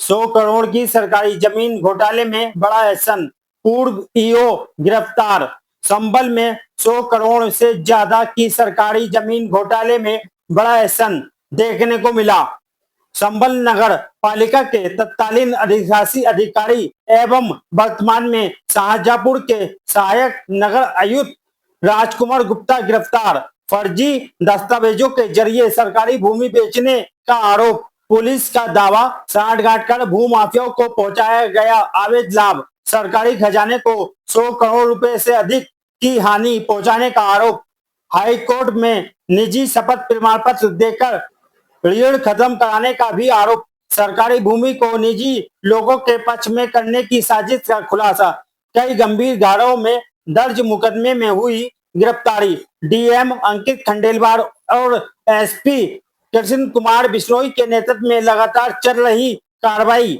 100 करोड़ की सरकारी जमीन घोटाले में बड़ा एक्शन, पूर्व ईओ गिरफ्तार। संभल में 100 करोड़ से ज्यादा की सरकारी जमीन घोटाले में बड़ा एक्शन देखने को मिला। संभल नगर पालिका के तत्कालीन अधिशासी अधिकारी एवं वर्तमान में शाहजहांपुर के सहायक नगर आयुक्त राजकुमार गुप्ता गिरफ्तार। फर्जी दस्तावेजों के जरिए सरकारी भूमि बेचने का आरोप। पुलिस का दावा, सांठगांठ कर भूमाफियाओं को पहुंचाया गया अवैध लाभ। सरकारी खजाने को 100 करोड़ रुपए से अधिक की हानि पहुंचाने का आरोप। हाई कोर्ट में निजी शपथ प्रमाण पत्र देकर ऋण खत्म कराने का भी आरोप। सरकारी भूमि को निजी लोगों के पक्ष में करने की साजिश का खुलासा। कई गंभीर धाराओं में दर्ज मुकदमे में हुई गिरफ्तारी। डीएम अंकित खंडेलवाल और एसपी कृष्ण कुमार बिश्नोई के नेतृत्व में लगातार चल रही कार्रवाई।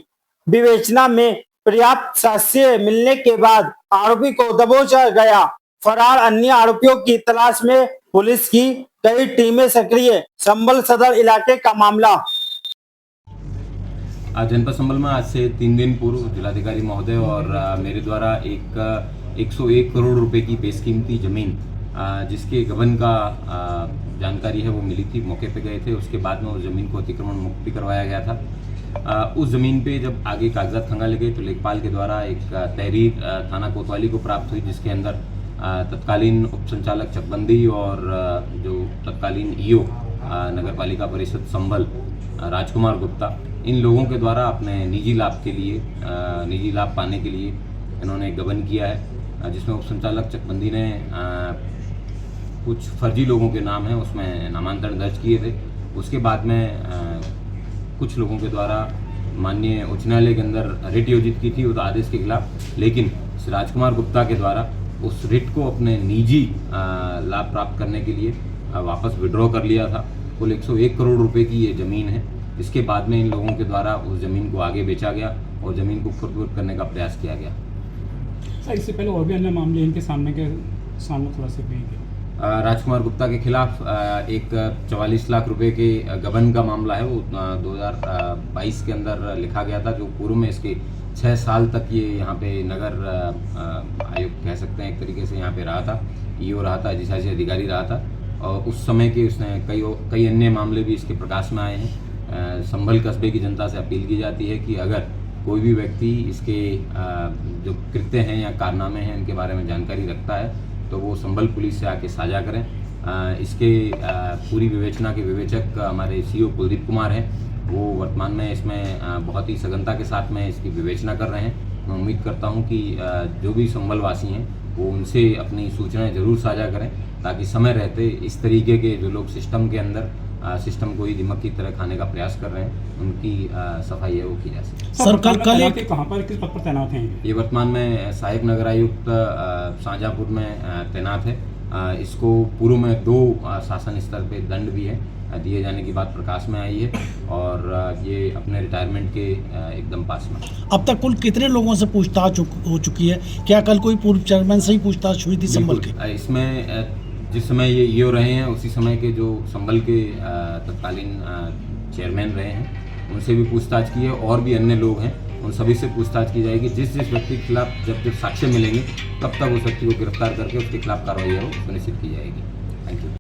विवेचना में पर्याप्त साक्ष्य मिलने के बाद आरोपी को दबोचा गया। फरार अन्य आरोपियों की तलाश में पुलिस की कई टीमें सक्रिय। संभल सदर इलाके का मामला। जनपद संभल में आज से 3 दिन पूर्व जिलाधिकारी महोदय और मेरे द्वारा एक 101 करोड़ रुपए की बेशकीमती जमीन जिसके गबन का जानकारी है वो मिली थी। मौके पे गए थे, उसके बाद में उस जमीन को अतिक्रमण मुक्त भी करवाया गया था। उस जमीन पे जब आगे कागजात खंगाले गए तो लेखपाल के द्वारा एक तहरीर थाना कोतवाली को प्राप्त हुई, जिसके अंदर तत्कालीन उप संचालक चकबंदी और जो तत्कालीन ईओ नगर पालिका परिषद संभल राजकुमार गुप्ता, इन लोगों के द्वारा अपने निजी लाभ के लिए, निजी लाभ पाने के लिए इन्होंने गबन किया है, जिसमें उप संचालक चकबंदी ने कुछ फर्जी लोगों के नाम हैं उसमें नामांतरण दर्ज किए थे। उसके बाद में कुछ लोगों के द्वारा माननीय उच्च न्यायालय के अंदर रिट योजित की थी उस आदेश के खिलाफ, लेकिन राजकुमार गुप्ता के द्वारा उस रिट को अपने निजी लाभ प्राप्त करने के लिए वापस विड्रॉ कर लिया था। कुल 101 करोड़ रुपए की ये ज़मीन है। इसके बाद में इन लोगों के द्वारा उस ज़मीन को आगे बेचा गया और ज़मीन को खुर्द करने का प्रयास किया गया। सर, इससे पहले और भी अन्य मामले इनके सामने थोड़ा सा भी राजकुमार गुप्ता के खिलाफ एक 44 लाख रुपए के गबन का मामला है, वो 2022 के अंदर लिखा गया था, जो पूर्व में इसके 6 साल तक ये यहाँ पे नगर आयुक्त कह सकते हैं एक तरीके से यहाँ पे रहा था, ईओ रहा था, अधिशासी अधिकारी रहा था। और उस समय के उसने कई अन्य मामले भी इसके प्रकाश में आए हैं। संभल कस्बे की जनता से अपील की जाती है कि अगर कोई भी व्यक्ति इसके जो कृत्य हैं या कारनामे हैं इनके बारे में जानकारी रखता है तो वो संभल पुलिस से आके साझा करें। इसके पूरी विवेचना के विवेचक हमारे सीओ कुलदीप कुमार हैं, वो वर्तमान में इसमें बहुत ही सघनता के साथ में इसकी विवेचना कर रहे हैं। मैं उम्मीद करता हूं कि जो भी संभल वासी हैं वो उनसे अपनी सूचनाएं जरूर साझा करें, ताकि समय रहते इस तरीके के जो लोग सिस्टम के अंदर सिस्टम को ही दिमाग की तरह खाने का प्रयास कर रहे हैं उनकी सफाई है वो की जा सके। सरकार कहाँ पर किस पद पर तैनात हैं? ये वर्तमान में सहायक नगर आयुक्त शाहजहांपुर में तैनात है। इसको पूर्व में 2 शासन स्तर पे दंड भी है दिए जाने की बात प्रकाश में आई है और ये अपने रिटायरमेंट के एकदम पास में। अब तक कुल कितने लोगों से पूछताछ हो चुकी है? क्या कल कोई पूर्व चेयरमैन से ही पूछताछ हुई थी संभल के? इसमें जिस समय ये ईओ रहे हैं उसी समय के जो संभल के तत्कालीन चेयरमैन रहे हैं उनसे भी पूछताछ की है, और भी अन्य लोग हैं उन सभी से पूछताछ की जाएगी। जिस व्यक्ति के खिलाफ जब साक्ष्य मिलेंगे तब तक उस व्यक्ति को गिरफ्तार करके उसके खिलाफ कार्रवाई है वो सुनिश्चित की जाएगी। Thank you.